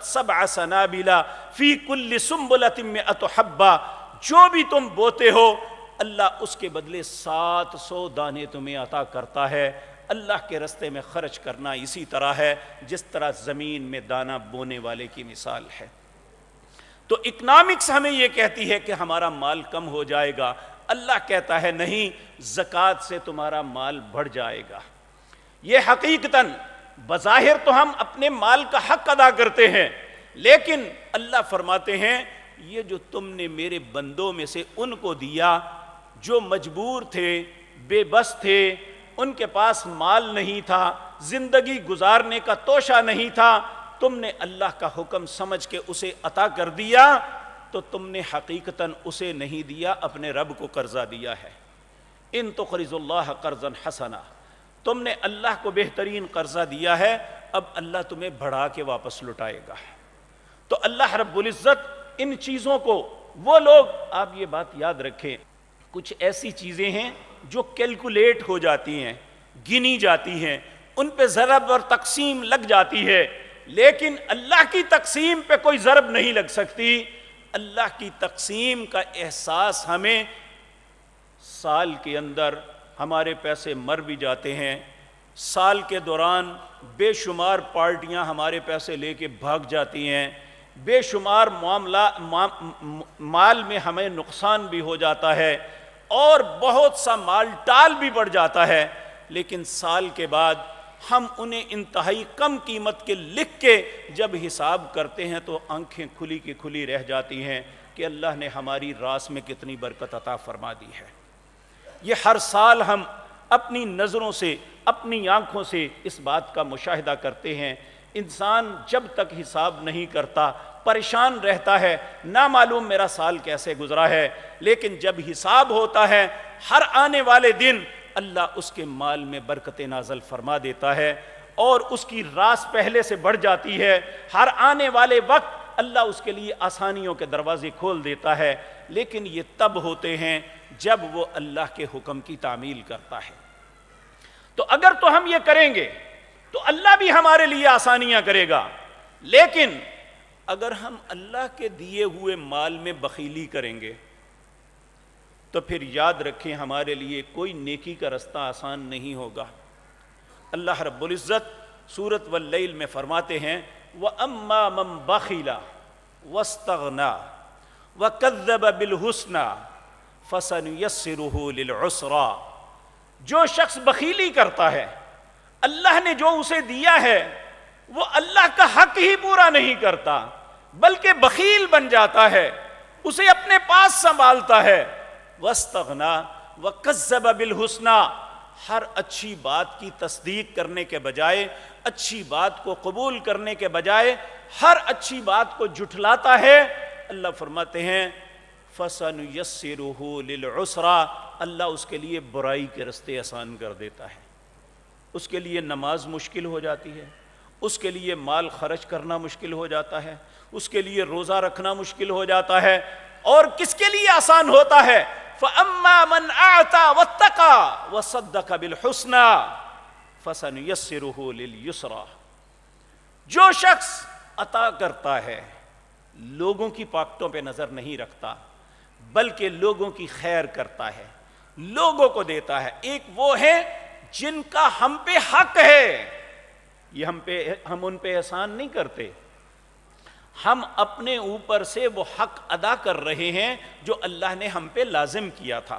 سبع سنابلا فی کل سنبلۃ مئۃ حبہ، جو بھی تم بوتے ہو اللہ اس کے بدلے 700 دانے تمہیں عطا کرتا ہے۔ اللہ کے رستے میں خرچ کرنا اسی طرح ہے جس طرح زمین میں دانہ بونے والے کی مثال ہے۔ تو اکنامکس ہمیں یہ کہتی ہے کہ ہمارا مال کم ہو جائے گا، اللہ کہتا ہے نہیں، زکوٰۃ سے تمہارا مال بڑھ جائے گا۔ یہ حقیقتاً بظاہر تو ہم اپنے مال کا حق ادا کرتے ہیں، لیکن اللہ فرماتے ہیں یہ جو تم نے میرے بندوں میں سے ان کو دیا جو مجبور تھے، بے بس تھے، ان کے پاس مال نہیں تھا، زندگی گزارنے کا توشہ نہیں تھا، تم نے اللہ کا حکم سمجھ کے اسے عطا کر دیا، تو تم نے حقیقتاً اسے نہیں دیا، اپنے رب کو قرضہ دیا ہے۔ ان تقرضوا اللہ قرضا حسنا، تم نے اللہ کو بہترین قرضہ دیا ہے، اب اللہ تمہیں بڑھا کے واپس لٹائے گا۔ تو اللہ رب العزت ان چیزوں کو، وہ لوگ، آپ یہ بات یاد رکھیں، کچھ ایسی چیزیں ہیں جو کیلکولیٹ ہو جاتی ہیں، گنی جاتی ہیں، ان پہ ضرب اور تقسیم لگ جاتی ہے، لیکن اللہ کی تقسیم پہ کوئی ضرب نہیں لگ سکتی۔ اللہ کی تقسیم کا احساس ہمیں سال کے اندر ہمارے پیسے مر بھی جاتے ہیں، سال کے دوران بے شمار پارٹیاں ہمارے پیسے لے کے بھاگ جاتی ہیں، بے شمار مال میں ہمیں نقصان بھی ہو جاتا ہے، اور بہت سا مال ٹال بھی بڑھ جاتا ہے، لیکن سال کے بعد ہم انہیں انتہائی کم قیمت کے لکھ کے جب حساب کرتے ہیں تو آنکھیں کھلی کی کھلی رہ جاتی ہیں کہ اللہ نے ہماری راس میں کتنی برکت عطا فرما دی ہے۔ یہ ہر سال ہم اپنی نظروں سے، اپنی آنکھوں سے اس بات کا مشاہدہ کرتے ہیں۔ انسان جب تک حساب نہیں کرتا پریشان رہتا ہے، نہ معلوم میرا سال کیسے گزرا ہے، لیکن جب حساب ہوتا ہے ہر آنے والے دن اللہ اس کے مال میں برکت نازل فرما دیتا ہے، اور اس کی راس پہلے سے بڑھ جاتی ہے۔ ہر آنے والے وقت اللہ اس کے لیے آسانیوں کے دروازے کھول دیتا ہے، لیکن یہ تب ہوتے ہیں جب وہ اللہ کے حکم کی تعمیل کرتا ہے۔ تو اگر تو ہم یہ کریں گے تو اللہ بھی ہمارے لیے آسانیاں کرے گا، لیکن اگر ہم اللہ کے دیے ہوئے مال میں بخیلی کریں گے تو پھر یاد رکھیں ہمارے لیے کوئی نیکی کا رستہ آسان نہیں ہوگا۔ اللہ رب العزت سورۃ واللیل میں فرماتے ہیں وَأَمَّا مَن بَخِلَ وَاسْتَغْنَى وَكَذَّبَ بِالْحُسْنَى فَسَنُيَسِّرُهُ لِلْعُسْرَى، جو شخص بخیلی کرتا ہے، اللہ نے جو اسے دیا ہے وہ اللہ کا حق ہی پورا نہیں کرتا، بلکہ بخیل بن جاتا ہے، اسے اپنے پاس سنبھالتا ہے۔ وَاسْتَغْنَى وَكَذَّبَ بِالْحُسْنَى، ہر اچھی بات کی تصدیق کرنے کے بجائے، اچھی بات کو قبول کرنے کے بجائے ہر اچھی بات کو جھٹلاتا ہے، اللہ فرماتے ہیں فَسَنُيَسِّرُهُ لِلْعُسْرَى، اللہ اس کے لیے برائی کے رستے آسان کر دیتا ہے۔ اس کے لیے نماز مشکل ہو جاتی ہے، اس کے لیے مال خرچ کرنا مشکل ہو جاتا ہے، اس کے لیے روزہ رکھنا مشکل ہو جاتا ہے، اور کس کے لیے آسان ہوتا ہے؟ فَأَمَّا مَنْ أَعْطَى وَاتَّقَى وَصَدَّقَ بِالْحُسْنَى فَسَنُيَسِّرُهُ لِلْيُسْرَى، جو شخص عطا کرتا ہے لوگوں کی پاکٹوں پہ نظر نہیں رکھتا بلکہ لوگوں کی خیر کرتا ہے، لوگوں کو دیتا ہے، ایک وہ ہے جن کا ہم پہ حق ہے، یہ ہم ان پہ احسان نہیں کرتے، ہم اپنے اوپر سے وہ حق ادا کر رہے ہیں جو اللہ نے ہم پہ لازم کیا تھا۔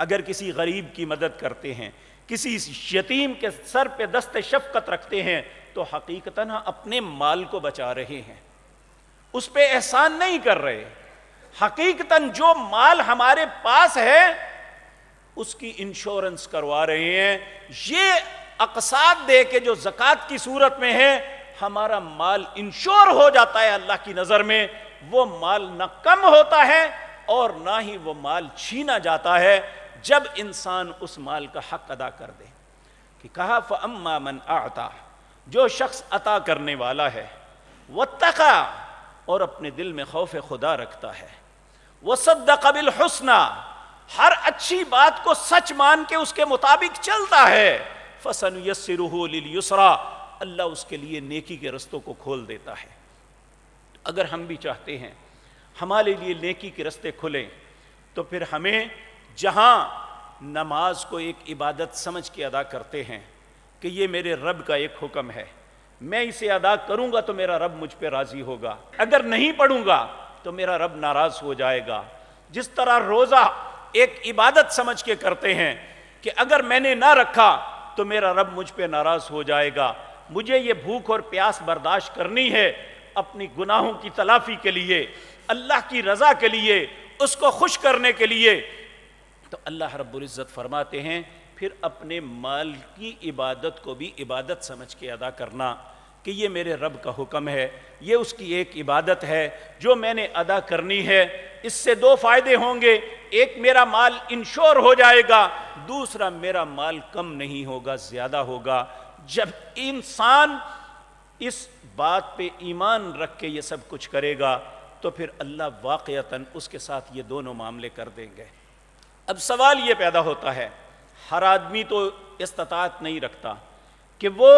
اگر کسی غریب کی مدد کرتے ہیں، کسی یتیم کے سر پہ دست شفقت رکھتے ہیں تو حقیقتاً اپنے مال کو بچا رہے ہیں، اس پہ احسان نہیں کر رہے۔ حقیقتاً جو مال ہمارے پاس ہے اس کی انشورنس کروا رہے ہیں، یہ اقساط دے کے جو زکوٰۃ کی صورت میں ہے ہمارا مال انشور ہو جاتا ہے اللہ کی نظر میں، وہ مال نہ کم ہوتا ہے اور نہ ہی وہ مال چھینا جاتا ہے جب انسان اس مال کا حق ادا کر دے۔ کہ کہا فَأَمَّا مَنْ أَعْطَى، جو شخص عطا کرنے والا ہے، وَاتَّقَى، اور اپنے دل میں خوف خدا رکھتا ہے، وَصَدَّقَ بِالْحُسْنَى، ہر اچھی بات کو سچ مان کے اس کے مطابق چلتا ہے، فَسَنُيَسِّرُهُ لِلْيُسْرَى، اللہ اس کے لیے نیکی کے رستوں کو کھول دیتا ہے۔ اگر ہم بھی چاہتے ہیں ہمارے لیے نیکی کے رستے کھلیں تو پھر ہمیں جہاں نماز کو ایک عبادت سمجھ کے ادا کرتے ہیں کہ یہ میرے رب کا ایک حکم ہے، میں اسے ادا کروں گا تو میرا رب مجھ پہ راضی ہوگا، اگر نہیں پڑھوں گا تو میرا رب ناراض ہو جائے گا۔ جس طرح روزہ ایک عبادت سمجھ کے کرتے ہیں کہ اگر میں نے نہ رکھا تو میرا رب مجھ پہ ناراض ہو جائے گا، مجھے یہ بھوک اور پیاس برداشت کرنی ہے اپنی گناہوں کی تلافی کے لیے، اللہ کی رضا کے لیے، اس کو خوش کرنے کے لیے، تو اللہ رب العزت فرماتے ہیں پھر اپنے مال کی عبادت کو بھی عبادت سمجھ کے ادا کرنا کہ یہ میرے رب کا حکم ہے، یہ اس کی ایک عبادت ہے جو میں نے ادا کرنی ہے۔ اس سے دو فائدے ہوں گے، ایک میرا مال انشور ہو جائے گا، دوسرا میرا مال کم نہیں ہوگا، زیادہ ہوگا۔ جب انسان اس بات پہ ایمان رکھ کے یہ سب کچھ کرے گا تو پھر اللہ واقعتاً اس کے ساتھ یہ دونوں معاملے کر دیں گے۔ اب سوال یہ پیدا ہوتا ہے، ہر آدمی تو استطاعت نہیں رکھتا کہ وہ